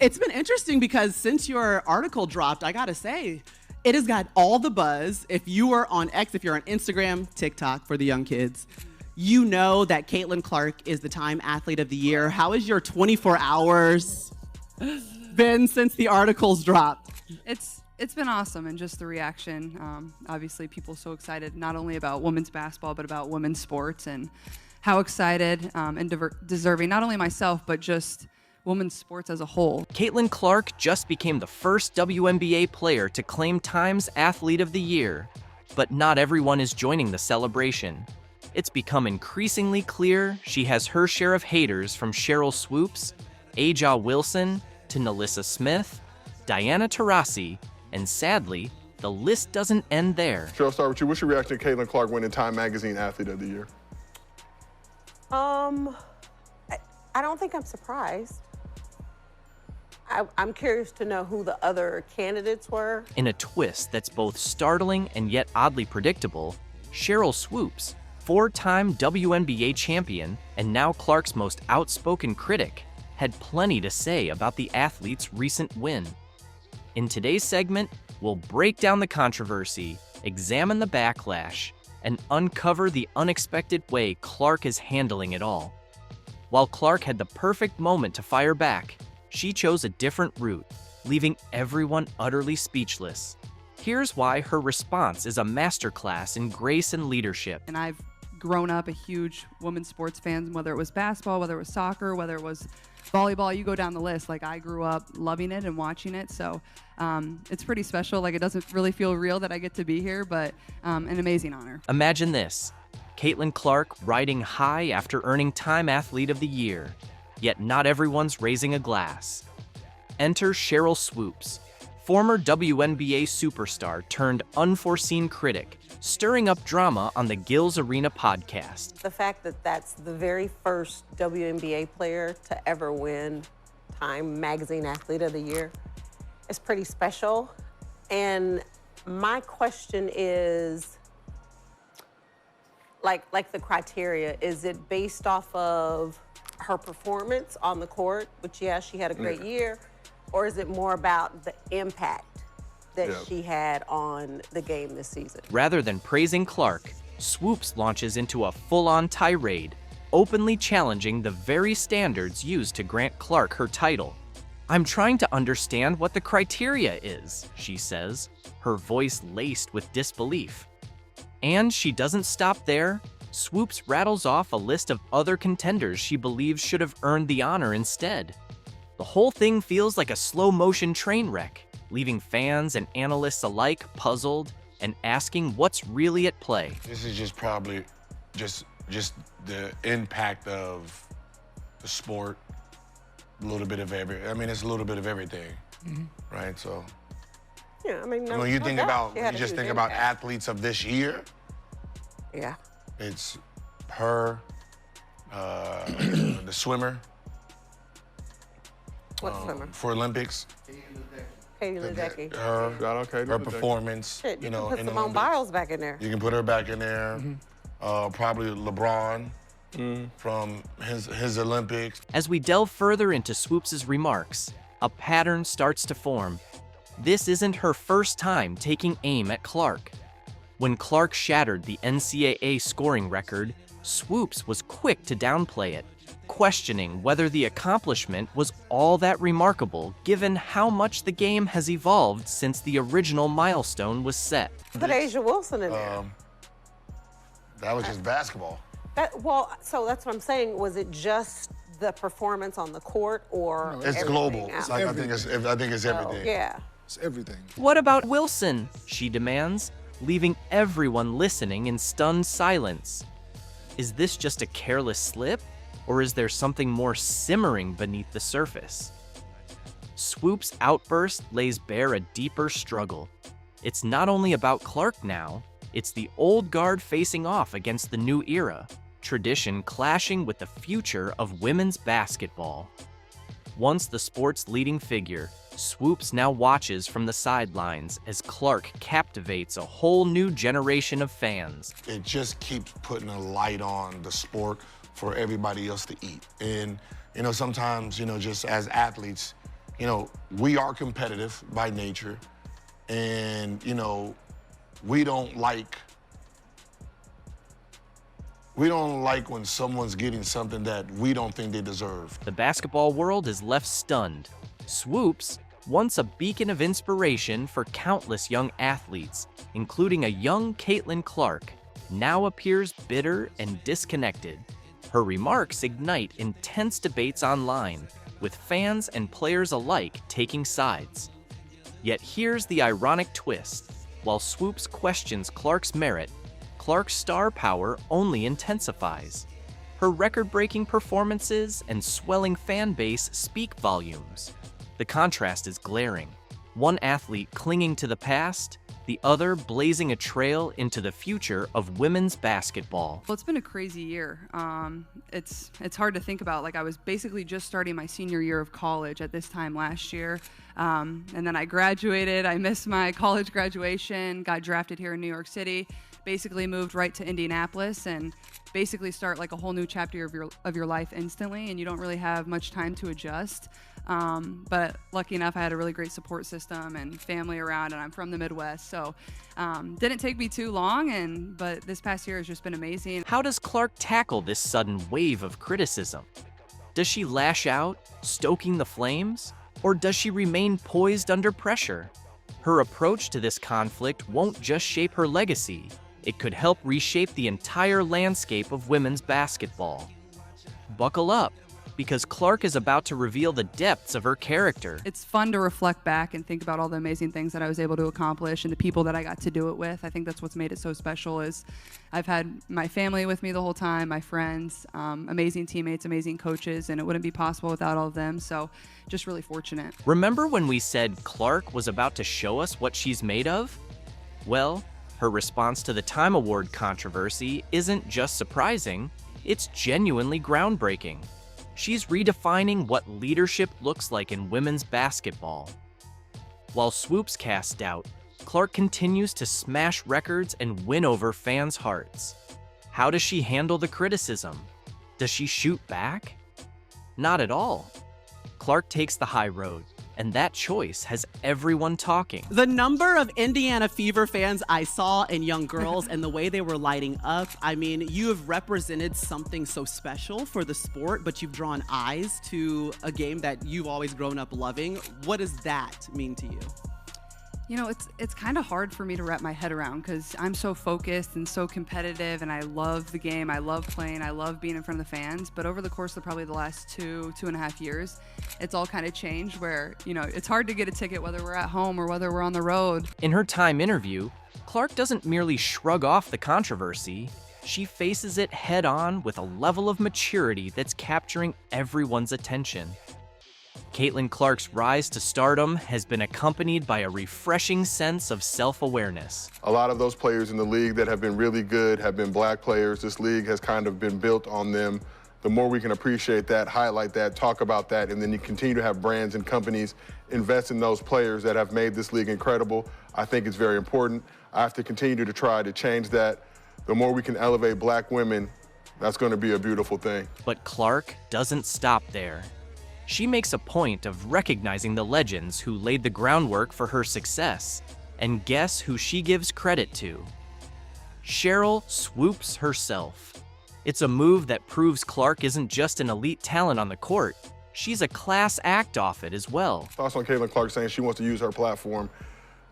It's been interesting because since your article dropped, I gotta say, it has got all the buzz. If you are on X, if you're on Instagram, TikTok for the young kids, you know that Caitlin Clark is the Time Athlete of the Year. How has your 24 hours been since the articles dropped? It's been awesome, and just the reaction. Obviously, people so excited not only about women's basketball, but about women's sports, and how excited and deserving, not only myself, but just women's sports as a whole. Caitlin Clark just became the first WNBA player to claim Time's Athlete of the Year. But not everyone is joining the celebration. It's become increasingly clear she has her share of haters, from Sheryl Swoopes, Aja Wilson, to Nalissa Smith, Diana Taurasi, and sadly, the list doesn't end there. Sheryl, I'll start with you. What's your reaction to Caitlin Clark winning Time Magazine Athlete of the Year? I don't think I'm surprised. I'm curious to know who the other candidates were. In a twist that's both startling and yet oddly predictable, Sheryl Swoopes, four-time WNBA champion and now Clark's most outspoken critic, had plenty to say about the athlete's recent win. In today's segment, we'll break down the controversy, examine the backlash, and uncover the unexpected way Clark is handling it all. While Clark had the perfect moment to fire back, she chose a different route, leaving everyone utterly speechless. Here's why her response is a masterclass in grace and leadership. And I've grown up a huge women's sports fan, whether it was basketball, whether it was soccer, whether it was volleyball, you go down the list. Like, I grew up loving it and watching it, so it's pretty special. Like, it doesn't really feel real that I get to be here, but an amazing honor. Imagine this, Caitlin Clark riding high after earning Time Athlete of the Year, yet not everyone's raising a glass. Enter Sheryl Swoopes, former WNBA superstar turned unforeseen critic, stirring up drama on the Gills Arena podcast. The fact that that's the very first WNBA player to ever win Time Magazine Athlete of the Year is pretty special. And my question is, like the criteria, is it based off of her performance on the court, which, yeah, she had a great year, or is it more about the impact that she had on the game this season? Rather than praising Clark, Swoopes launches into a full-on tirade, openly challenging the very standards used to grant Clark her title. "I'm trying to understand what the criteria is," she says, her voice laced with disbelief. And she doesn't stop there. Swoopes rattles off a list of other contenders she believes should have earned the honor instead. The whole thing feels like a slow-motion train wreck, leaving fans and analysts alike puzzled and asking what's really at play. This is just probably just the impact of the sport, a little bit of it's a little bit of everything, right? So, Yeah, I mean, when you think about, she had a just huge think about impact. athletes of this year, Yeah. it's her, the swimmer. What swimmer? For Olympics. Katie Ledecky. Her performance. Shit, you know, can put in the Simone Olympics. Biles back in there. You can put her back in there. Probably LeBron from his Olympics. As we delve further into Swoopes' remarks, a pattern starts to form. This isn't her first time taking aim at Clark. When Clark shattered the NCAA scoring record, Swoopes was quick to downplay it, questioning whether the accomplishment was all that remarkable given how much the game has evolved since the original milestone was set. Put Aja Wilson in there. That was just basketball. So that's what I'm saying. Was it just the performance on the court, or It's global. else? Like, I think it's everything. Yeah. It's everything. What about Wilson? She demands, leaving everyone listening in stunned silence. Is this just a careless slip, or is there something more simmering beneath the surface? Swoopes' outburst lays bare a deeper struggle. It's not only about Clark now, it's the old guard facing off against the new era, tradition clashing with the future of women's basketball. Once the sport's leading figure, Swoopes now watches from the sidelines as Clark captivates a whole new generation of fans. It just keeps putting a light on the sport for everybody else to eat. And, sometimes, just as athletes, you know, we are competitive by nature, and, you know, we don't like when someone's getting something that we don't think they deserve. The basketball world is left stunned. Swoopes, once a beacon of inspiration for countless young athletes, including a young Caitlin Clark, now appears bitter and disconnected. Her remarks ignite intense debates online, with fans and players alike taking sides. Yet here's the ironic twist. While Swoopes questions Clark's merit, Clark's star power only intensifies. Her record-breaking performances and swelling fan base speak volumes. The contrast is glaring. One athlete clinging to the past, the other blazing a trail into the future of women's basketball. Well, it's been a crazy year. It's hard to think about. Like, I was basically just starting my senior year of college at this time last year. And then I graduated. I missed my college graduation, got drafted here in New York City, basically moved right to Indianapolis, and basically start like a whole new chapter of your life instantly, and you don't really have much time to adjust. But lucky enough, I had a really great support system and family around, and I'm from the Midwest, so didn't take me too long, but this past year has just been amazing. How does Clark tackle this sudden wave of criticism? Does she lash out, stoking the flames? Or does she remain poised under pressure? Her approach to this conflict won't just shape her legacy, it could help reshape the entire landscape of women's basketball. Buckle up, because Clark is about to reveal the depths of her character. It's fun to reflect back and think about all the amazing things that I was able to accomplish and the people that I got to do it with. I think that's what's made it so special is I've had my family with me the whole time, my friends, amazing teammates, amazing coaches, and it wouldn't be possible without all of them, so just really fortunate. Remember when we said Clark was about to show us what she's made of? Well, her response to the Time Award controversy isn't just surprising, it's genuinely groundbreaking. She's redefining what leadership looks like in women's basketball. While Swoopes cast doubt, Clark continues to smash records and win over fans' hearts. How does she handle the criticism? Does she shoot back? Not at all. Clark takes the high road, and that choice has everyone talking. The number of Indiana Fever fans I saw in young girls and the way they were lighting up, I mean, you have represented something so special for the sport, but you've drawn eyes to a game that you've always grown up loving. What does that mean to you? You know, it's kind of hard for me to wrap my head around because I'm so focused and so competitive, and I love the game. I love playing. I love being in front of the fans. But over the course of probably the last 2.5 years, it's all kind of changed where, you know, it's hard to get a ticket whether we're at home or whether we're on the road. In her Time interview, Clark doesn't merely shrug off the controversy. She faces it head on with a level of maturity that's capturing everyone's attention. Caitlin Clark's rise to stardom has been accompanied by a refreshing sense of self-awareness. A lot of those players in the league that have been really good have been black players. This league has kind of been built on them. The more we can appreciate that, highlight that, talk about that, and then you continue to have brands and companies invest in those players that have made this league incredible, I think it's very important. I have to continue to try to change that. The more we can elevate black women, that's going to be a beautiful thing. But Clark doesn't stop there. She makes a point of recognizing the legends who laid the groundwork for her success. And guess who she gives credit to? Sheryl Swoopes herself. It's a move that proves Clark isn't just an elite talent on the court. She's a class act off it as well. Thoughts on Caitlin Clark saying she wants to use her platform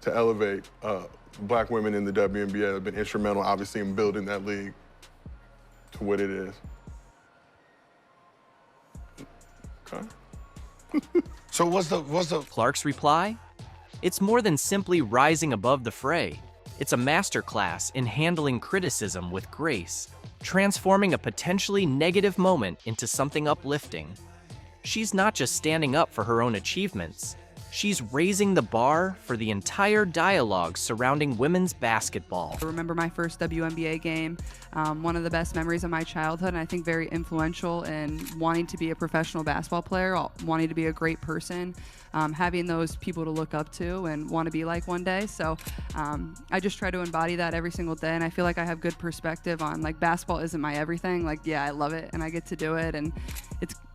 to elevate black women in the WNBA. Have been instrumental, obviously, in building that league to what it is. Okay. So what's the Clark's reply? It's more than simply rising above the fray. It's a masterclass in handling criticism with grace, transforming a potentially negative moment into something uplifting. She's not just standing up for her own achievements, she's raising the bar for the entire dialogue surrounding women's basketball. I remember my first WNBA game, one of the best memories of my childhood, and I think very influential in wanting to be a professional basketball player, wanting to be a great person, having those people to look up to and want to be like one day. So I just try to embody that every single day, and I feel like I have good perspective on, like, basketball isn't my everything. Like, yeah, I love it, and I get to do it, and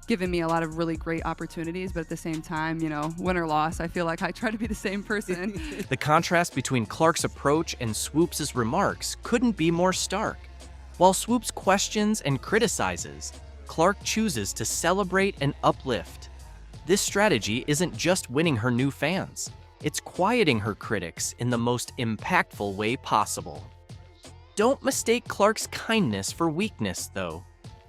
given me a lot of really great opportunities, but at the same time, win or loss, I feel like I try to be the same person. The contrast between Clark's approach and Swoopes' remarks couldn't be more stark. While Swoopes questions and criticizes, Clark chooses to celebrate and uplift. This strategy isn't just winning her new fans, it's quieting her critics in the most impactful way possible. Don't mistake Clark's kindness for weakness, though.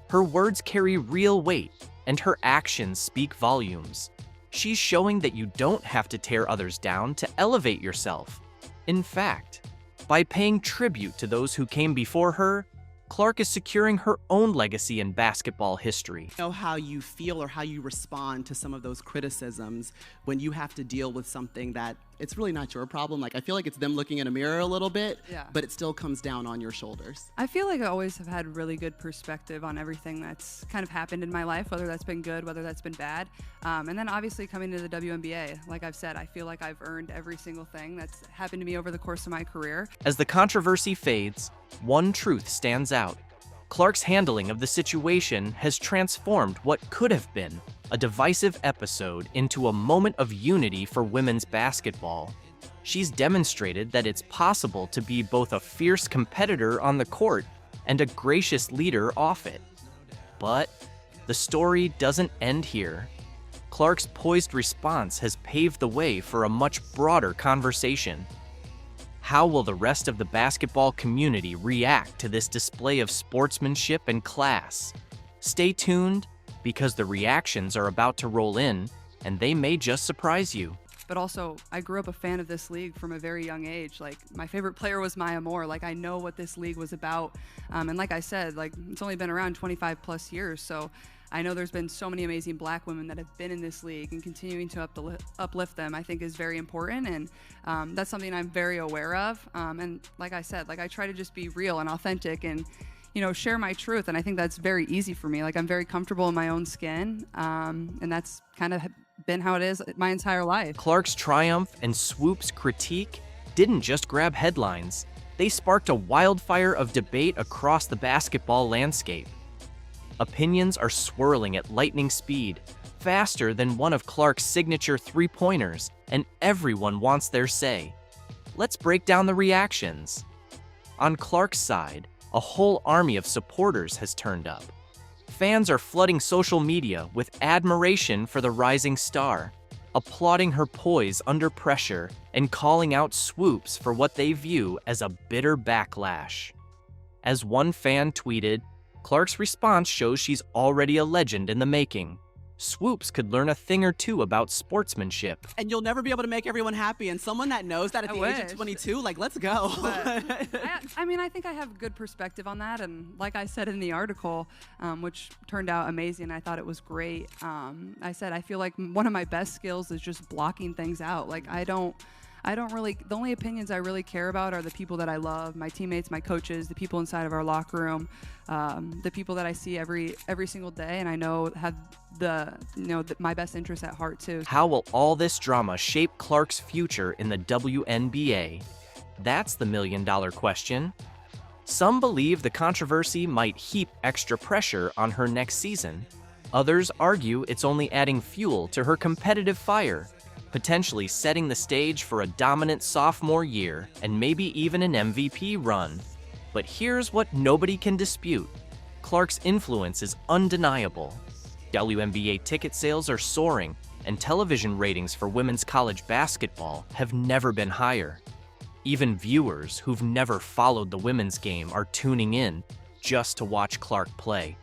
Her words carry real weight, and her actions speak volumes. She's showing that you don't have to tear others down to elevate yourself. In fact, by paying tribute to those who came before her, Clark is securing her own legacy in basketball history. Know how you feel or how you respond to some of those criticisms when you have to deal with something that it's really not your problem. Like, I feel like it's them looking in a mirror a little bit, but it still comes down on your shoulders. I feel like I always have had really good perspective on everything that's kind of happened in my life, whether that's been good, whether that's been bad. And then obviously coming to the WNBA, like I've said, I feel like I've earned every single thing that's happened to me over the course of my career. As the controversy fades, one truth stands out. Clark's handling of the situation has transformed what could have been a divisive episode into a moment of unity for women's basketball. She's demonstrated that it's possible to be both a fierce competitor on the court and a gracious leader off it. But the story doesn't end here. Clark's poised response has paved the way for a much broader conversation. How will the rest of the basketball community react to this display of sportsmanship and class? Stay tuned, because the reactions are about to roll in, and they may just surprise you. But also, I grew up a fan of this league from a very young age. Like, my favorite player was Maya Moore. Like, I know what this league was about. And like I said, like, it's only been around 25 plus years, so I know there's been so many amazing black women that have been in this league, and continuing to uplift them, I think, is very important. And that's something I'm very aware of. And like I said, like, I try to just be real and authentic and, share my truth. And I think that's very easy for me. Like, I'm very comfortable in my own skin. And that's kind of been how it is my entire life. Clark's triumph and Swoopes' critique didn't just grab headlines. They sparked a wildfire of debate across the basketball landscape. Opinions are swirling at lightning speed, faster than one of Clark's signature three-pointers, and everyone wants their say. Let's break down the reactions. On Clark's side, a whole army of supporters has turned up. Fans are flooding social media with admiration for the rising star, applauding her poise under pressure and calling out Swoopes for what they view as a bitter backlash. As one fan tweeted, Clark's response shows she's already a legend in the making. Swoopes could learn a thing or two about sportsmanship. And you'll never be able to make everyone happy. And someone that knows that at the age of 22, like, let's go. I think I have good perspective on that. And like I said in the article, which turned out amazing, I thought it was great. I said, I feel like one of my best skills is just blocking things out. Like, I don't really, the only opinions I really care about are the people that I love, my teammates, my coaches, the people inside of our locker room, the people that I see every single day, and I know have my best interests at heart too. How will all this drama shape Clark's future in the WNBA? That's the million-dollar question. Some believe the controversy might heap extra pressure on her next season. Others argue it's only adding fuel to her competitive fire, potentially setting the stage for a dominant sophomore year and maybe even an MVP run. But here's what nobody can dispute. Clark's influence is undeniable. WNBA ticket sales are soaring, and television ratings for women's college basketball have never been higher. Even viewers who've never followed the women's game are tuning in just to watch Clark play.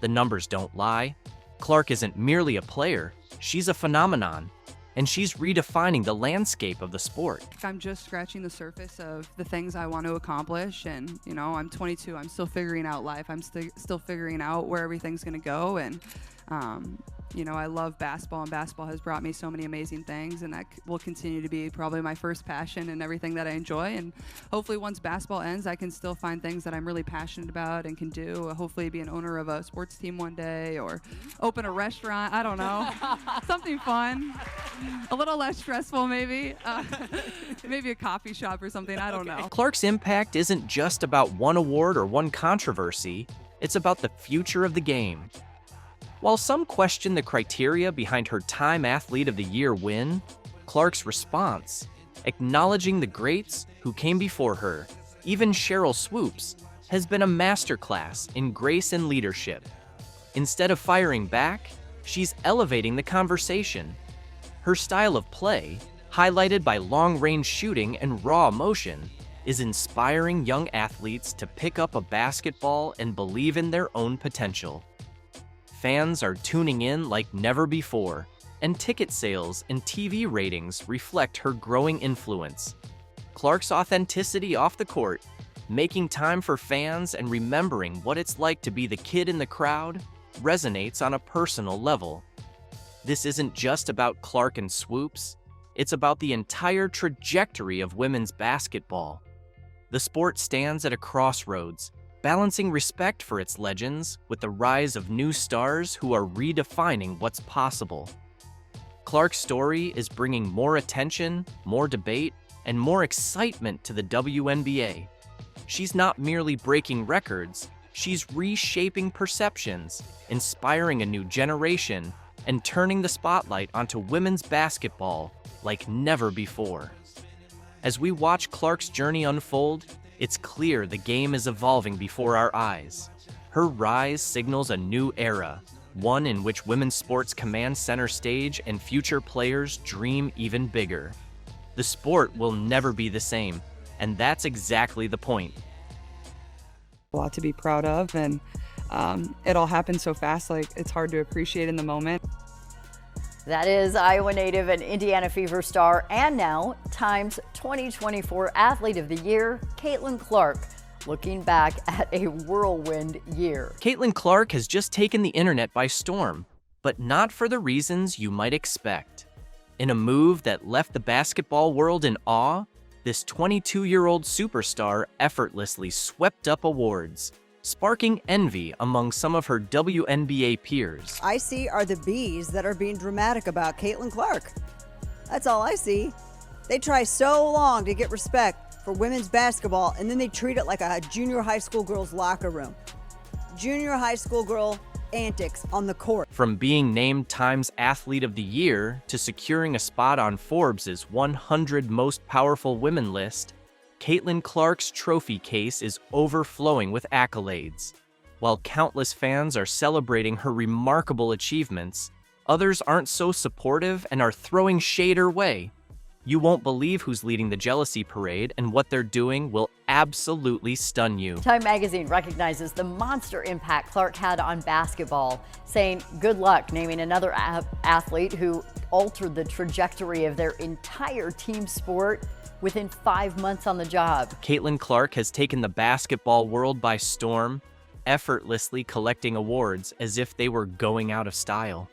The numbers don't lie. Clark isn't merely a player, she's a phenomenon. And she's redefining the landscape of the sport. I'm just scratching the surface of the things I want to accomplish, and I'm 22. I'm still figuring out life. I'm still figuring out where everything's going to go, and I love basketball, and basketball has brought me so many amazing things, and that will continue to be probably my first passion and everything that I enjoy. And hopefully once basketball ends, I can still find things that I'm really passionate about and can do. Hopefully be an owner of a sports team one day, or open a restaurant. I don't know. Something fun. A little less stressful, maybe. Maybe a coffee shop or something. I don't know. Clark's impact isn't just about one award or one controversy. It's about the future of the game. While some question the criteria behind her Time Athlete of the Year win, Clark's response, acknowledging the greats who came before her, even Sheryl Swoopes, has been a masterclass in grace and leadership. Instead of firing back, she's elevating the conversation. Her style of play, highlighted by long-range shooting and raw emotion, is inspiring young athletes to pick up a basketball and believe in their own potential. Fans are tuning in like never before, and ticket sales and TV ratings reflect her growing influence. Clark's authenticity off the court, making time for fans and remembering what it's like to be the kid in the crowd, resonates on a personal level. This isn't just about Clark and Swoopes, it's about the entire trajectory of women's basketball. The sport stands at a crossroads, balancing respect for its legends with the rise of new stars who are redefining what's possible. Clark's story is bringing more attention, more debate, and more excitement to the WNBA. She's not merely breaking records, she's reshaping perceptions, inspiring a new generation, and turning the spotlight onto women's basketball like never before. As we watch Clark's journey unfold, it's clear the game is evolving before our eyes. Her rise signals a new era, one in which women's sports command center stage and future players dream even bigger. The sport will never be the same, and that's exactly the point. A lot to be proud of, and it all happened so fast, like it's hard to appreciate in the moment. That is Iowa native and Indiana Fever star, and now Time's 2024 Athlete of the Year, Caitlin Clark, looking back at a whirlwind year. Caitlin Clark has just taken the internet by storm, but not for the reasons you might expect. In a move that left the basketball world in awe, this 22-year-old superstar effortlessly swept up awards, sparking envy among some of her WNBA peers. I see are the bees that are being dramatic about Caitlin Clark. That's all I see. They try so long to get respect for women's basketball, and then they treat it like a junior high school girl's locker room. Junior high school girl antics on the court. From being named Time's Athlete of the Year to securing a spot on Forbes' 100 Most Powerful Women list, Caitlin Clark's trophy case is overflowing with accolades. While countless fans are celebrating her remarkable achievements, others aren't so supportive and are throwing shade her way. You won't believe who's leading the jealousy parade, and what they're doing will absolutely stun you. Time magazine recognizes the monster impact Clark had on basketball, saying good luck naming another athlete who altered the trajectory of their entire team sport within 5 months on the job. Caitlin Clark has taken the basketball world by storm, effortlessly collecting awards as if they were going out of style.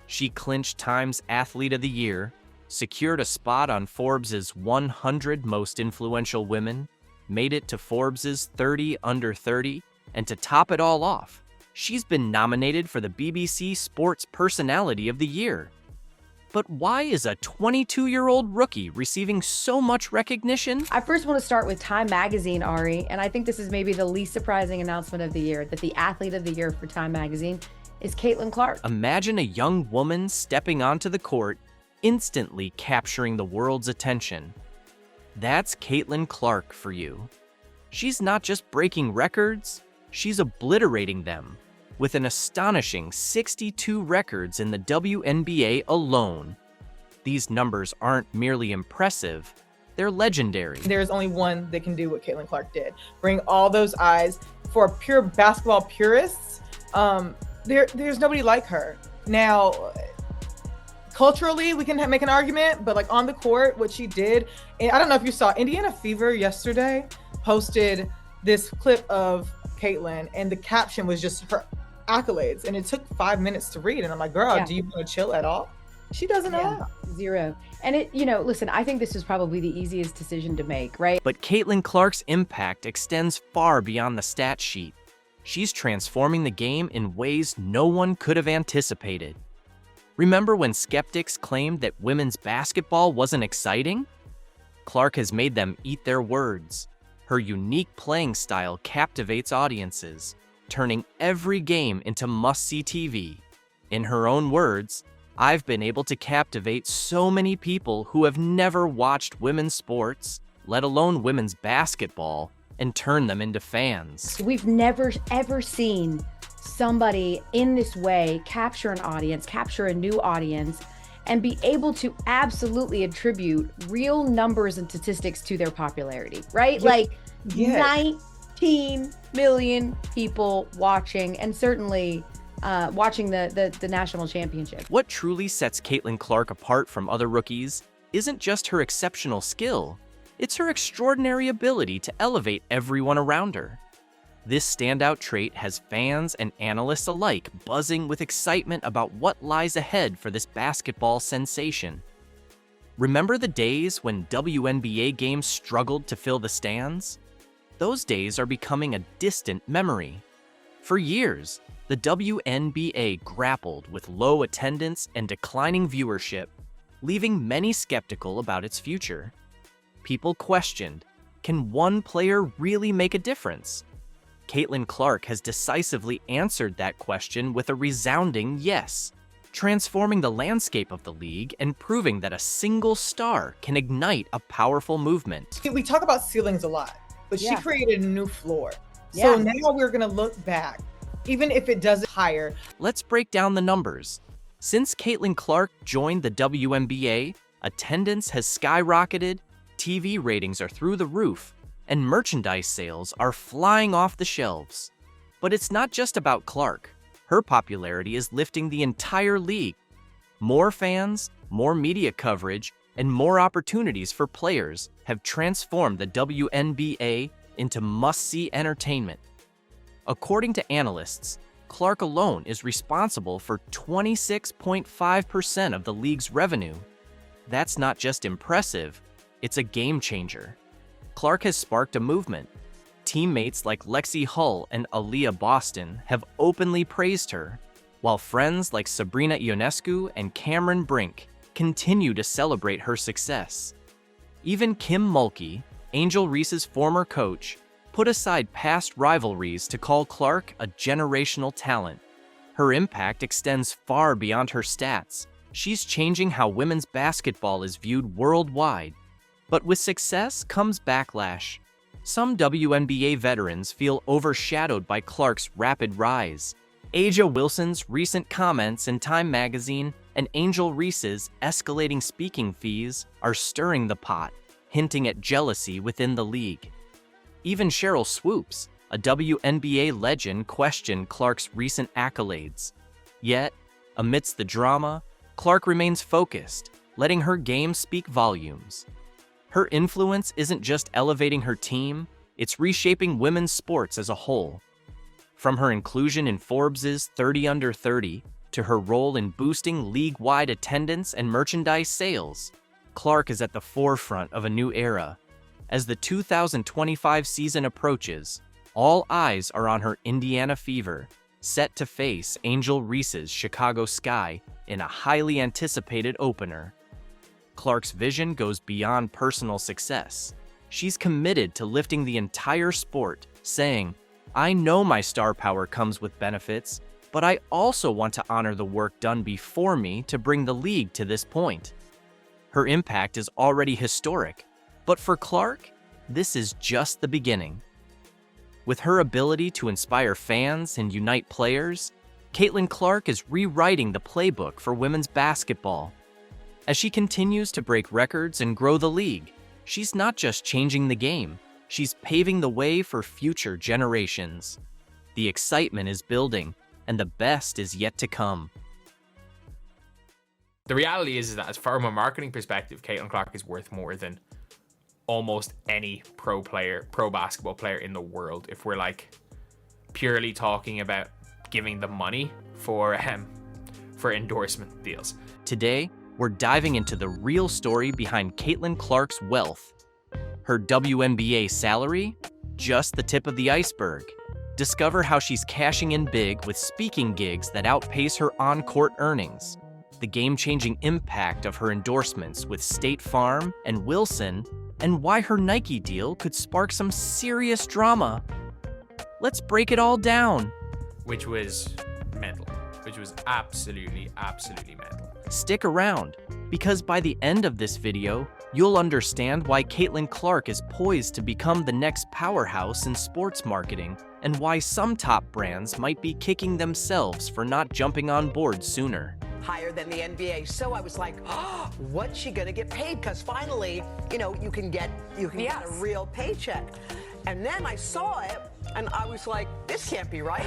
She clinched Time's Athlete of the Year, secured a spot on Forbes' 100 Most Influential Women, made it to Forbes' 30 Under 30, and to top it all off, she's been nominated for the BBC Sports Personality of the Year. But why is a 22-year-old rookie receiving so much recognition? I first want to start with Time Magazine, Ari, and I think this is maybe the least surprising announcement of the year, that the Athlete of the Year for Time Magazine is Caitlin Clark. Imagine a young woman stepping onto the court, instantly capturing the world's attention. That's Caitlin Clark for you. She's not just breaking records, she's obliterating them, with an astonishing 62 records in the WNBA alone. These numbers aren't merely impressive, they're legendary. There's only one that can do what Caitlin Clark did. Bring all those eyes. For pure basketball purists, there's nobody like her. Now, culturally, we can make an argument, but like on the court, what she did, and I don't know if you saw, Indiana Fever yesterday posted this clip of Caitlin, and the caption was just her accolades, and it took 5 minutes to read, and I'm like, girl, do you want to chill at all? She doesn't know. Zero. And listen, I think this is probably the easiest decision to make, right? But Caitlin Clark's impact extends far beyond the stat sheet. She's transforming the game in ways no one could have anticipated. Remember when skeptics claimed that women's basketball wasn't exciting? Clark has made them eat their words. Her unique playing style captivates audiences, turning every game into must-see TV. In her own words, "I've been able to captivate so many people who have never watched women's sports, let alone women's basketball, and turn them into fans." We've never, ever seen somebody in this way capture an audience, capture a new audience, and be able to absolutely attribute real numbers and statistics to their popularity, right? Yes. Like Yes. 19 million people watching, and certainly watching the national championship. What truly sets Caitlin Clark apart from other rookies isn't just her exceptional skill, it's her extraordinary ability to elevate everyone around her. This standout trait has fans and analysts alike buzzing with excitement about what lies ahead for this basketball sensation. Remember the days when WNBA games struggled to fill the stands? Those days are becoming a distant memory. For years, the WNBA grappled with low attendance and declining viewership, leaving many skeptical about its future. People questioned, can one player really make a difference? Caitlin Clark has decisively answered that question with a resounding yes, transforming the landscape of the league and proving that a single star can ignite a powerful movement. We talk about ceilings a lot, but she Yeah. created a new floor. Yeah. So now we're going to look back, even if it doesn't higher. Let's break down the numbers. Since Caitlin Clark joined the WNBA, attendance has skyrocketed, TV ratings are through the roof, and merchandise sales are flying off the shelves. But it's not just about Clark. Her popularity is lifting the entire league. More fans, more media coverage, and more opportunities for players have transformed the WNBA into must-see entertainment. According to analysts, Clark alone is responsible for 26.5% of the league's revenue. That's not just impressive, it's a game changer. Clark has sparked a movement. Teammates like Lexi Hull and Aaliyah Boston have openly praised her, while friends like Sabrina Ionescu and Cameron Brink continue to celebrate her success. Even Kim Mulkey, Angel Reese's former coach, put aside past rivalries to call Clark a generational talent. Her impact extends far beyond her stats. She's changing how women's basketball is viewed worldwide. But with success comes backlash. Some WNBA veterans feel overshadowed by Clark's rapid rise. Aja Wilson's recent comments in Time magazine and Angel Reese's escalating speaking fees are stirring the pot, hinting at jealousy within the league. Even Sheryl Swoopes, a WNBA legend, questioned Clark's recent accolades. Yet, amidst the drama, Clark remains focused, letting her game speak volumes. Her influence isn't just elevating her team, it's reshaping women's sports as a whole. From her inclusion in Forbes' 30 Under 30 to her role in boosting league-wide attendance and merchandise sales, Clark is at the forefront of a new era. As the 2025 season approaches, all eyes are on her Indiana Fever, set to face Angel Reese's Chicago Sky in a highly anticipated opener. Clark's vision goes beyond personal success. She's committed to lifting the entire sport, saying, "I know my star power comes with benefits, but I also want to honor the work done before me to bring the league to this point." Her impact is already historic, but for Clark, this is just the beginning. With her ability to inspire fans and unite players, Caitlin Clark is rewriting the playbook for women's basketball. As she continues to break records and grow the league, she's not just changing the game, she's paving the way for future generations. The excitement is building, and the best is yet to come. The reality is that as from a marketing perspective, Caitlin Clark is worth more than almost any pro basketball player in the world. If we're like purely talking about giving the money for endorsement deals. Today, we're diving into the real story behind Caitlin Clark's wealth. Her WNBA salary? Just the tip of the iceberg. Discover how she's cashing in big with speaking gigs that outpace her on-court earnings. The game-changing impact of her endorsements with State Farm and Wilson, and why her Nike deal could spark some serious drama. Let's break it all down. Which was mental. which was absolutely mental. Stick around, because by the end of this video, you'll understand why Caitlin Clark is poised to become the next powerhouse in sports marketing, and why some top brands might be kicking themselves for not jumping on board sooner. Higher than the NBA. So I was like, oh, what's she gonna get paid? Because finally, you know, you can get a real paycheck. And then I saw it and I was like, this can't be right.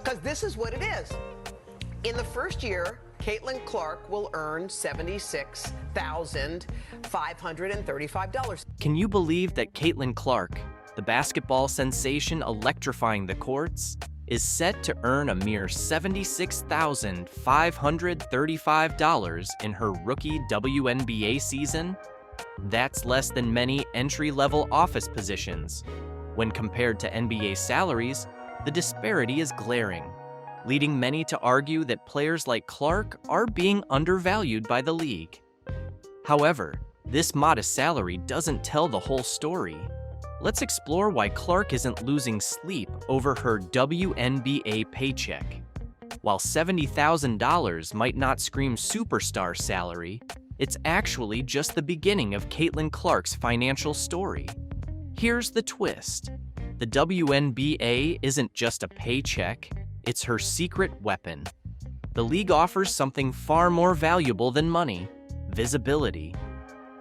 Because this is what it is. In the first year, Caitlin Clark will earn $76,535. Can you believe that Caitlin Clark, the basketball sensation electrifying the courts, is set to earn a mere $76,535 in her rookie WNBA season? That's less than many entry-level office positions. When compared to NBA salaries, the disparity is glaring, leading many to argue that players like Clark are being undervalued by the league. However, this modest salary doesn't tell the whole story. Let's explore why Clark isn't losing sleep over her WNBA paycheck. While $70,000 might not scream superstar salary, it's actually just the beginning of Caitlin Clark's financial story. Here's the twist. The WNBA isn't just a paycheck, it's her secret weapon. The league offers something far more valuable than money: visibility.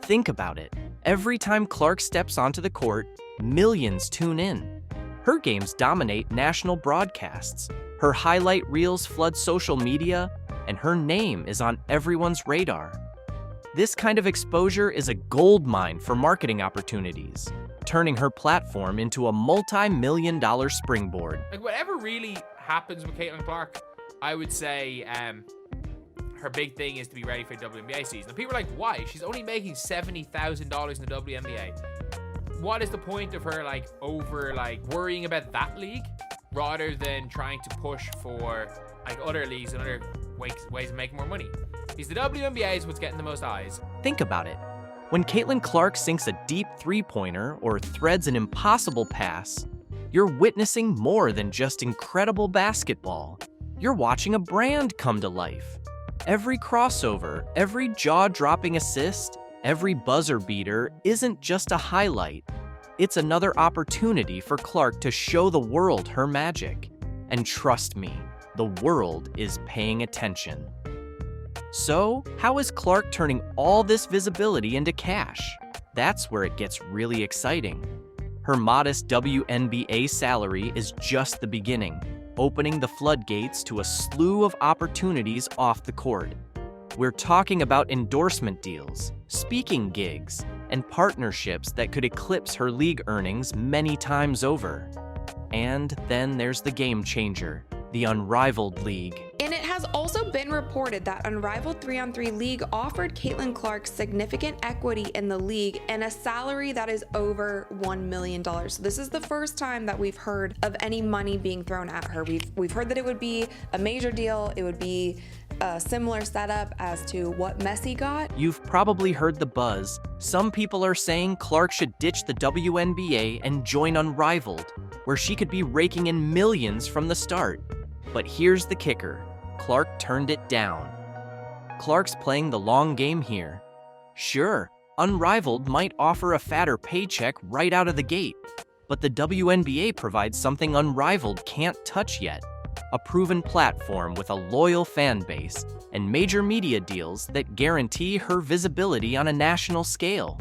Think about it. Every time Clark steps onto the court, millions tune in. Her games dominate national broadcasts. Her highlight reels flood social media, and her name is on everyone's radar. This kind of exposure is a goldmine for marketing opportunities, turning her platform into a multi-million-dollar springboard. Like, whatever really happens with Caitlin Clark, I would say her big thing is to be ready for the WNBA season. And people are like, why? She's only making $70,000 in the WNBA. What is the point of her worrying about that league rather than trying to push for other leagues and other ways of making more money? Because the WNBA is what's getting the most eyes. Think about it. When Caitlin Clark sinks a deep three-pointer or threads an impossible pass, you're witnessing more than just incredible basketball. You're watching a brand come to life. Every crossover, every jaw-dropping assist, every buzzer beater isn't just a highlight. It's another opportunity for Clark to show the world her magic. And trust me, the world is paying attention. So, how is Clark turning all this visibility into cash? That's where it gets really exciting. Her modest WNBA salary is just the beginning, opening the floodgates to a slew of opportunities off the court. We're talking about endorsement deals, speaking gigs, and partnerships that could eclipse her league earnings many times over. And then there's the game changer, the Unrivaled League. And it has also been reported that Unrivaled 3-on-3 League offered Caitlin Clark significant equity in the league and a salary that is over $1 million. So this is the first time that we've heard of any money being thrown at her. We've heard that it would be a major deal. It would be a similar setup as to what Messi got. You've probably heard the buzz. Some people are saying Clark should ditch the WNBA and join Unrivaled, where she could be raking in millions from the start. But here's the kicker. Clark turned it down. Clark's playing the long game here. Sure, Unrivaled might offer a fatter paycheck right out of the gate, but the WNBA provides something Unrivaled can't touch yet: a proven platform with a loyal fan base and major media deals that guarantee her visibility on a national scale.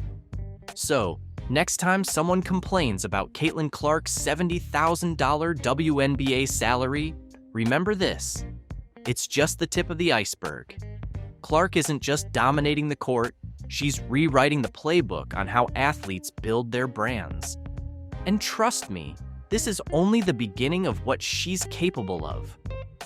So, next time someone complains about Caitlin Clark's $70,000 WNBA salary, remember this: it's just the tip of the iceberg. Clark isn't just dominating the court, she's rewriting the playbook on how athletes build their brands. And trust me, this is only the beginning of what she's capable of.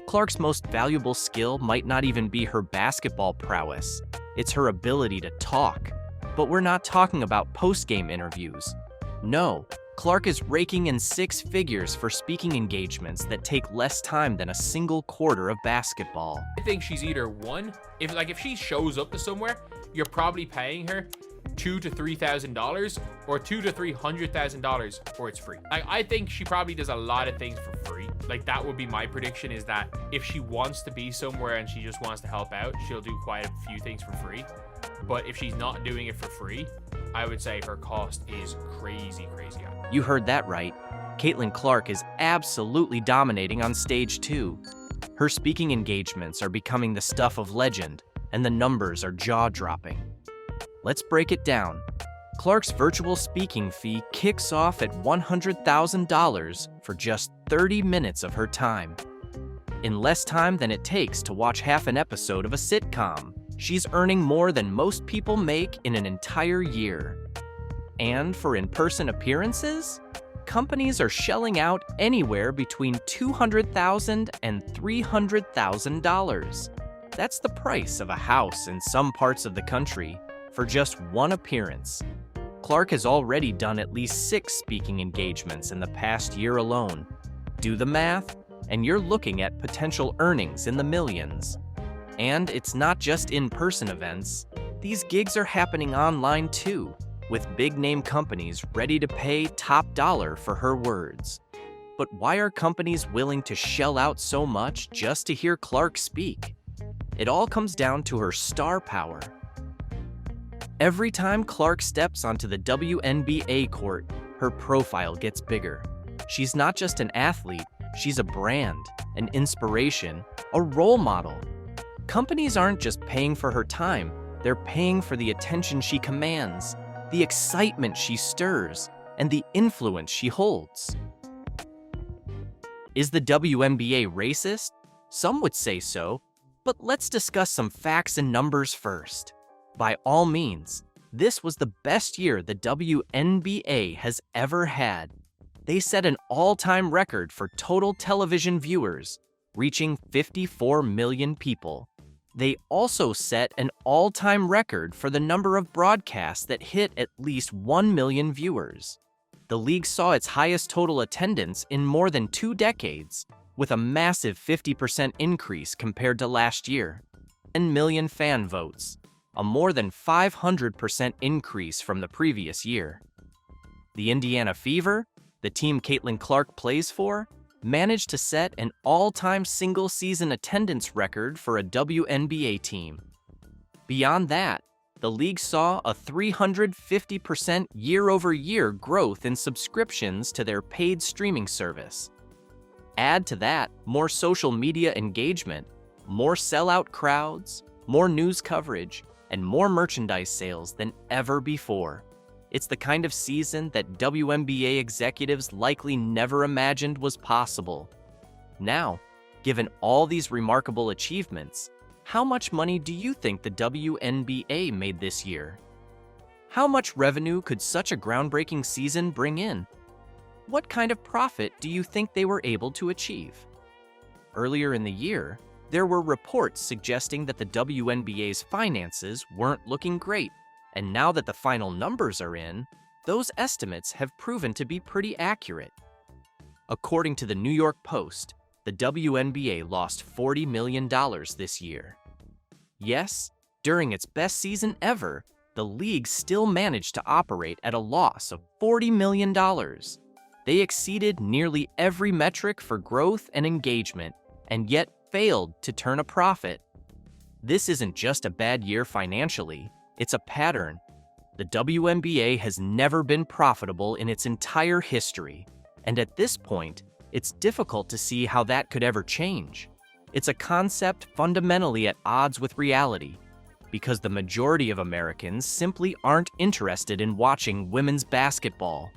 Clark's most valuable skill might not even be her basketball prowess, it's her ability to talk. But we're not talking about post-game interviews. No, Clark is raking in six figures for speaking engagements that take less time than a single quarter of basketball. I think she's either one, if she shows up to somewhere, you're probably paying her $2,000 to $3,000 or $200,000 to $300,000, or it's free. I think she probably does a lot of things for free. Like, that would be my prediction, is that if she wants to be somewhere and she just wants to help out, she'll do quite a few things for free. But if she's not doing it for free, I would say her cost is crazy high. You heard that right. Caitlin Clark is absolutely dominating on stage 2. Her speaking engagements are becoming the stuff of legend, and the numbers are jaw-dropping. Let's break it down. Clark's virtual speaking fee kicks off at $100,000 for just 30 minutes of her time. In less time than it takes to watch half an episode of a sitcom, she's earning more than most people make in an entire year. And for in-person appearances, companies are shelling out anywhere between $200,000 and $300,000. That's the price of a house in some parts of the country for just one appearance. Clark has already done at least 6 speaking engagements in the past year alone. Do the math, and you're looking at potential earnings in the millions. And it's not just in-person events. These gigs are happening online too, with big-name companies ready to pay top dollar for her words. But why are companies willing to shell out so much just to hear Clark speak? It all comes down to her star power. Every time Clark steps onto the WNBA court, her profile gets bigger. She's not just an athlete, she's a brand, an inspiration, a role model. Companies aren't just paying for her time, they're paying for the attention she commands, the excitement she stirs, and the influence she holds. Is the WNBA racist? Some would say so, but let's discuss some facts and numbers first. By all means, this was the best year the WNBA has ever had. They set an all-time record for total television viewers, reaching 54 million people. They also set an all-time record for the number of broadcasts that hit at least 1 million viewers. The league saw its highest total attendance in more than 2 decades, with a massive 50% increase compared to last year. 10 million fan votes, a more than 500% increase from the previous year. The Indiana Fever, the team Caitlin Clark plays for, managed to set an all-time single-season attendance record for a WNBA team. Beyond that, the league saw a 350% year-over-year growth in subscriptions to their paid streaming service. Add to that more social media engagement, more sellout crowds, more news coverage, and more merchandise sales than ever before. It's the kind of season that WNBA executives likely never imagined was possible. Now, given all these remarkable achievements, how much money do you think the WNBA made this year? How much revenue could such a groundbreaking season bring in? What kind of profit do you think they were able to achieve? Earlier in the year, there were reports suggesting that the WNBA's finances weren't looking great, and now that the final numbers are in, those estimates have proven to be pretty accurate. According to the New York Post, the WNBA lost $40 million this year. Yes, during its best season ever, the league still managed to operate at a loss of $40 million. They exceeded nearly every metric for growth and engagement, and yet failed to turn a profit. This isn't just a bad year financially, it's a pattern. The WNBA has never been profitable in its entire history, and at this point, it's difficult to see how that could ever change. It's a concept fundamentally at odds with reality, because the majority of Americans simply aren't interested in watching women's basketball.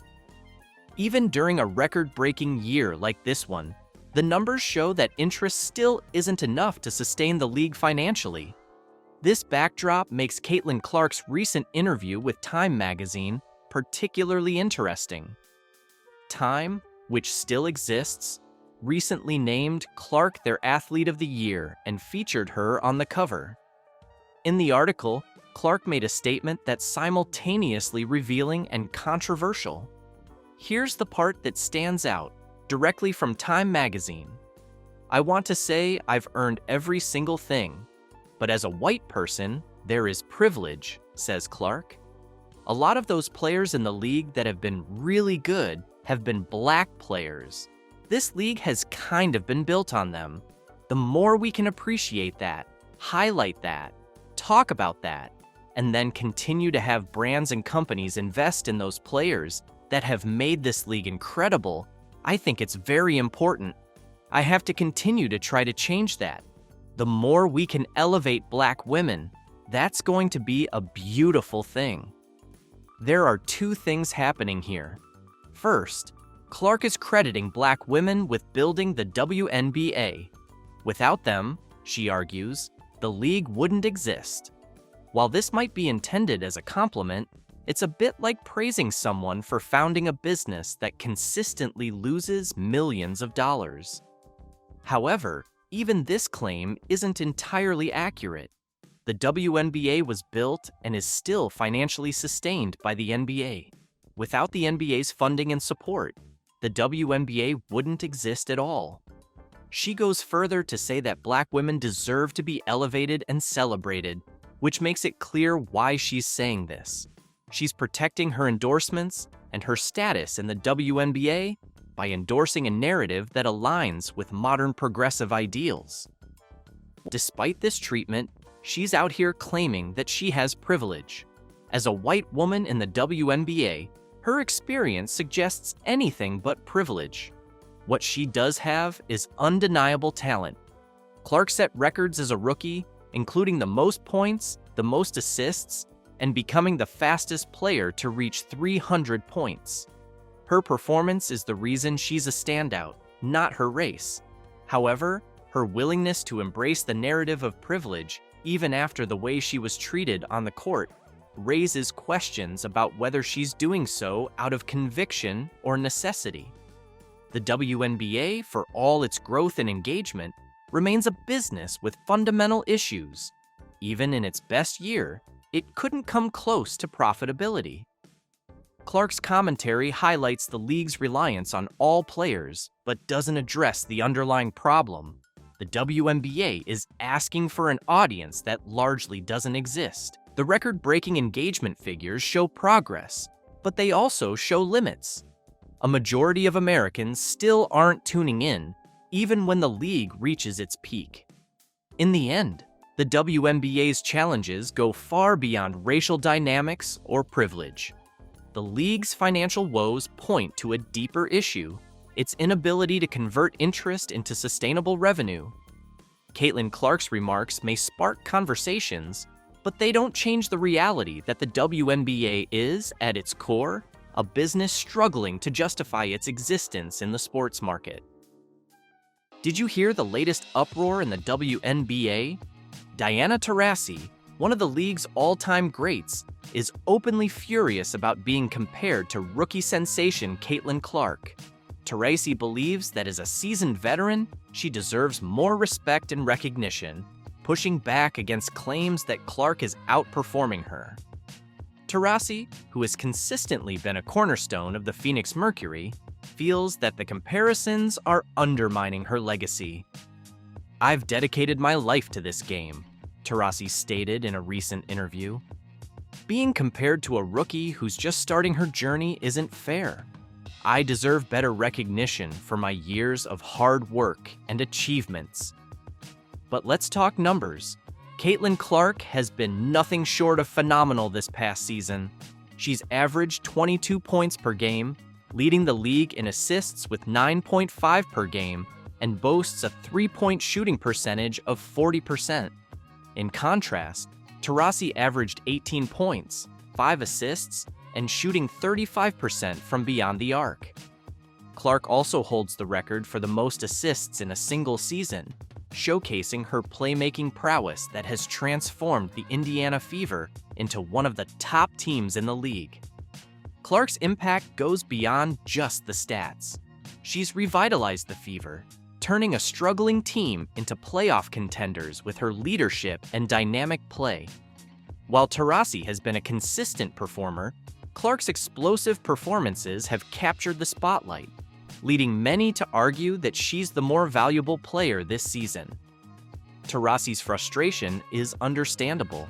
Even during a record-breaking year like this one, the numbers show that interest still isn't enough to sustain the league financially. This backdrop makes Caitlin Clark's recent interview with Time magazine particularly interesting. Time, which still exists, recently named Clark their Athlete of the Year and featured her on the cover. In the article, Clark made a statement that's simultaneously revealing and controversial. Here's the part that stands out, directly from Time magazine. "I want to say I've earned every single thing, but as a white person, there is privilege," says Clark. A lot of those players in the league that have been really good have been black players. This league has kind of been built on them. The more we can appreciate that, highlight that, talk about that, and then continue to have brands and companies invest in those players that have made this league incredible, I think it's very important. I have to continue to try to change that. The more we can elevate black women, that's going to be a beautiful thing. There are two things happening here. First, Clark is crediting black women with building the WNBA. Without them, she argues, the league wouldn't exist. While this might be intended as a compliment, it's a bit like praising someone for founding a business that consistently loses millions of dollars. However, even this claim isn't entirely accurate. The WNBA was built and is still financially sustained by the NBA. Without the NBA's funding and support, the WNBA wouldn't exist at all. She goes further to say that black women deserve to be elevated and celebrated, which makes it clear why she's saying this. She's protecting her endorsements and her status in the WNBA by endorsing a narrative that aligns with modern progressive ideals. Despite this treatment, she's out here claiming that she has privilege. As a white woman in the WNBA, her experience suggests anything but privilege. What she does have is undeniable talent. Clark set records as a rookie, including the most points, the most assists, and becoming the fastest player to reach 300 points. Her performance is the reason she's a standout, not her race. However, her willingness to embrace the narrative of privilege, even after the way she was treated on the court, raises questions about whether she's doing so out of conviction or necessity. The WNBA, for all its growth and engagement, remains a business with fundamental issues. Even in its best year, it couldn't come close to profitability. Clark's commentary highlights the league's reliance on all players, but doesn't address the underlying problem. The WNBA is asking for an audience that largely doesn't exist. The record-breaking engagement figures show progress, but they also show limits. A majority of Americans still aren't tuning in, even when the league reaches its peak. In the end, the WNBA's challenges go far beyond racial dynamics or privilege. The league's financial woes point to a deeper issue: its inability to convert interest into sustainable revenue. Caitlin Clark's remarks may spark conversations, but they don't change the reality that the WNBA is, at its core, a business struggling to justify its existence in the sports market. Did you hear the latest uproar in the WNBA? Diana Taurasi, one of the league's all-time greats, is openly furious about being compared to rookie sensation Caitlin Clark. Taurasi believes that as a seasoned veteran, she deserves more respect and recognition, pushing back against claims that Clark is outperforming her. Taurasi, who has consistently been a cornerstone of the Phoenix Mercury, feels that the comparisons are undermining her legacy. "I've dedicated my life to this game," Taurasi stated in a recent interview. "Being compared to a rookie who's just starting her journey isn't fair. I deserve better recognition for my years of hard work and achievements." But let's talk numbers. Caitlin Clark has been nothing short of phenomenal this past season. She's averaged 22 points per game, leading the league in assists with 9.5 per game, and boasts a three-point shooting percentage of 40%. In contrast, Taurasi averaged 18 points, 5 assists, and shooting 35% from beyond the arc. Clark also holds the record for the most assists in a single season, showcasing her playmaking prowess that has transformed the Indiana Fever into one of the top teams in the league. Clark's impact goes beyond just the stats. She's revitalized the Fever, turning a struggling team into playoff contenders with her leadership and dynamic play. While Taurasi has been a consistent performer, Clark's explosive performances have captured the spotlight, leading many to argue that she's the more valuable player this season. Taurasi's frustration is understandable.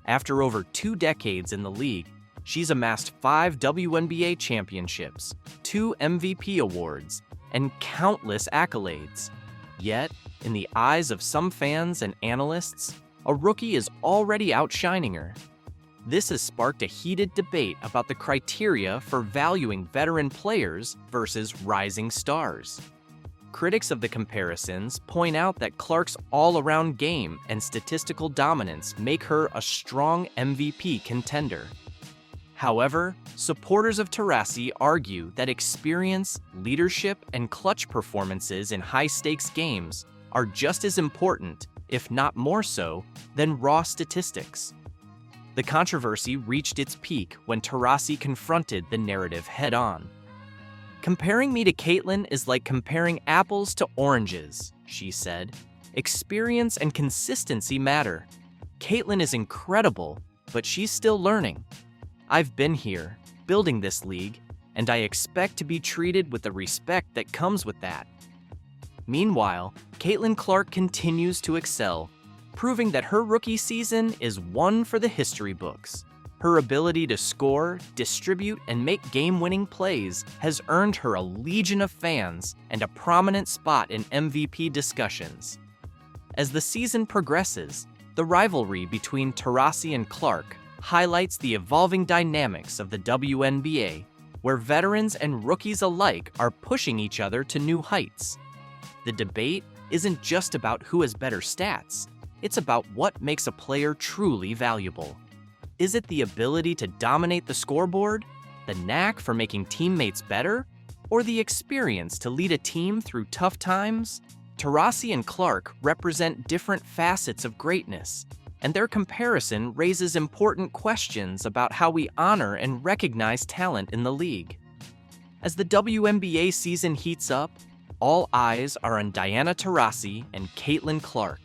After over 2 decades in the league, she's amassed 5 WNBA championships, 2 MVP awards, and countless accolades. Yet, in the eyes of some fans and analysts, a rookie is already outshining her. This has sparked a heated debate about the criteria for valuing veteran players versus rising stars. Critics of the comparisons point out that Clark's all-around game and statistical dominance make her a strong MVP contender. However, supporters of Taurasi argue that experience, leadership, and clutch performances in high-stakes games are just as important, if not more so, than raw statistics. The controversy reached its peak when Taurasi confronted the narrative head-on. "Comparing me to Caitlin is like comparing apples to oranges," she said. "Experience and consistency matter. Caitlin is incredible, but she's still learning. I've been here, building this league, and I expect to be treated with the respect that comes with that." Meanwhile, Caitlin Clark continues to excel, proving that her rookie season is one for the history books. Her ability to score, distribute, and make game-winning plays has earned her a legion of fans and a prominent spot in MVP discussions. As the season progresses, the rivalry between Taurasi and Clark highlights the evolving dynamics of the WNBA, where veterans and rookies alike are pushing each other to new heights. The debate isn't just about who has better stats, it's about what makes a player truly valuable. Is it the ability to dominate the scoreboard, the knack for making teammates better, or the experience to lead a team through tough times? Taurasi and Clark represent different facets of greatness, and their comparison raises important questions about how we honor and recognize talent in the league. As the WNBA season heats up, all eyes are on Diana Taurasi and Caitlin Clark.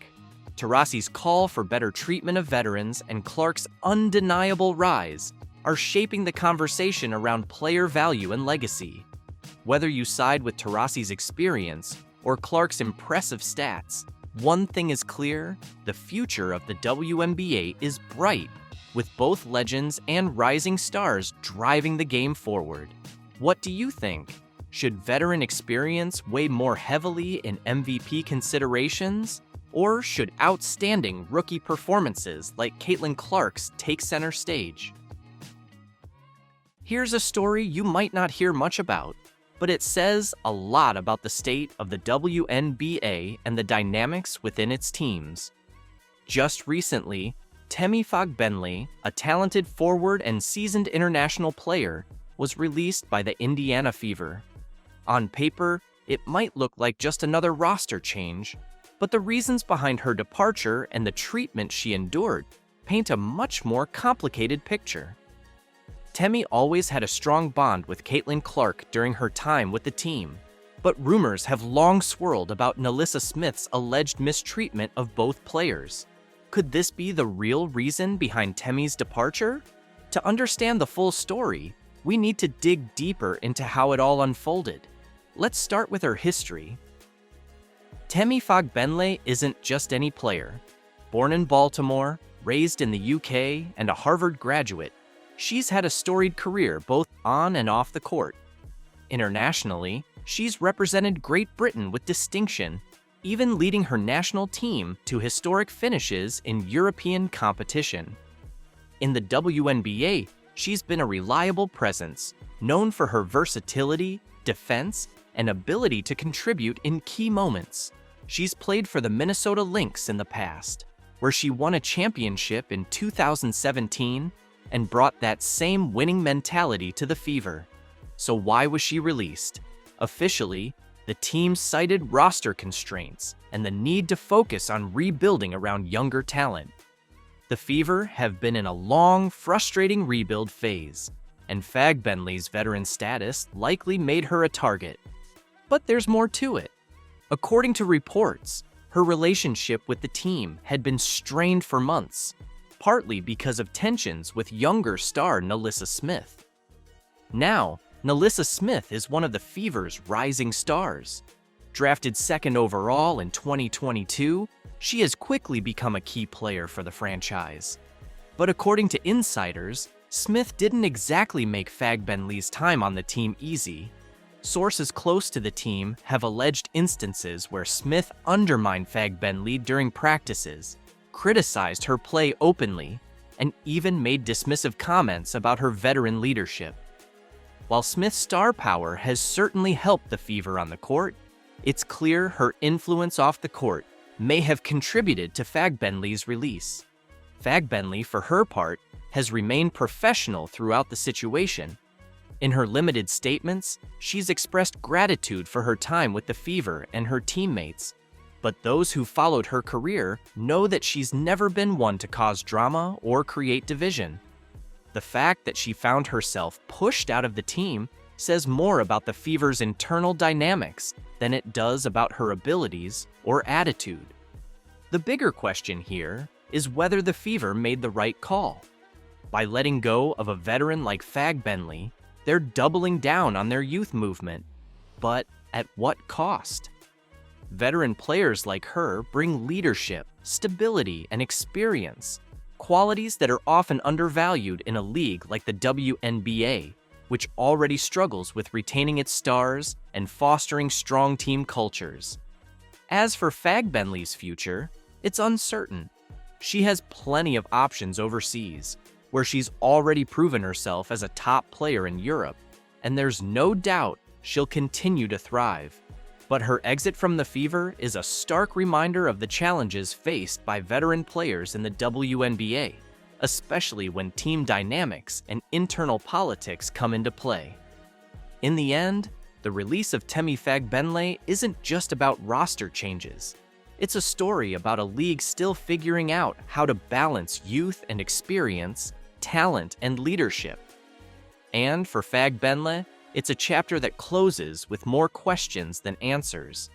Taurasi's call for better treatment of veterans and Clark's undeniable rise are shaping the conversation around player value and legacy. Whether you side with Taurasi's experience or Clark's impressive stats, one thing is clear: the future of the WNBA is bright, with both legends and rising stars driving the game forward. What do you think? Should veteran experience weigh more heavily in MVP considerations? Or should outstanding rookie performances like Caitlin Clark's take center stage? Here's a story you might not hear much about, but it says a lot about the state of the WNBA and the dynamics within its teams. Just recently, Temi Fogbenley, a talented forward and seasoned international player, was released by the Indiana Fever. On paper, it might look like just another roster change, but the reasons behind her departure and the treatment she endured paint a much more complicated picture. Temi always had a strong bond with Caitlin Clark during her time with the team, but rumors have long swirled about Nalissa Smith's alleged mistreatment of both players. Could this be the real reason behind Temi's departure? To understand the full story, we need to dig deeper into how it all unfolded. Let's start with her history. Temi Fogbenley isn't just any player. Born in Baltimore, raised in the UK, and a Harvard graduate, she's had a storied career both on and off the court. Internationally, she's represented Great Britain with distinction, even leading her national team to historic finishes in European competition. In the WNBA, she's been a reliable presence, known for her versatility, defense, and ability to contribute in key moments. She's played for the Minnesota Lynx in the past, where she won a championship in 2017 and brought that same winning mentality to the Fever. So why was she released? Officially, the team cited roster constraints and the need to focus on rebuilding around younger talent. The Fever have been in a long, frustrating rebuild phase, and Fogbenley's veteran status likely made her a target. But there's more to it. According to reports, her relationship with the team had been strained for months, partly because of tensions with younger star Nalissa Smith. Now, Nalissa Smith is one of the Fever's rising stars. Drafted second overall in 2022, she has quickly become a key player for the franchise. But according to insiders, Smith didn't exactly make Fagbenley's time on the team easy. Sources close to the team have alleged instances where Smith undermined Fagbenley during practices, criticized her play openly, and even made dismissive comments about her veteran leadership. While Smith's star power has certainly helped the Fever on the court, it's clear her influence off the court may have contributed to Fagbenley's release. Fagbenley, for her part, has remained professional throughout the situation. In her limited statements, she's expressed gratitude for her time with the Fever and her teammates, but those who followed her career know that she's never been one to cause drama or create division. The fact that she found herself pushed out of the team says more about the Fever's internal dynamics than it does about her abilities or attitude. The bigger question here is whether the Fever made the right call. By letting go of a veteran like Fagbenley, they're doubling down on their youth movement. But at what cost? Veteran players like her bring leadership, stability, and experience, qualities that are often undervalued in a league like the WNBA, which already struggles with retaining its stars and fostering strong team cultures. As for Fagbenley's future, it's uncertain. She has plenty of options overseas, where she's already proven herself as a top player in Europe, and there's no doubt she'll continue to thrive. But her exit from the Fever is a stark reminder of the challenges faced by veteran players in the WNBA, especially when team dynamics and internal politics come into play. In the end, the release of Temi Fagbenley isn't just about roster changes. It's a story about a league still figuring out how to balance youth and experience, talent and leadership. And for Fagbenley, it's a chapter that closes with more questions than answers.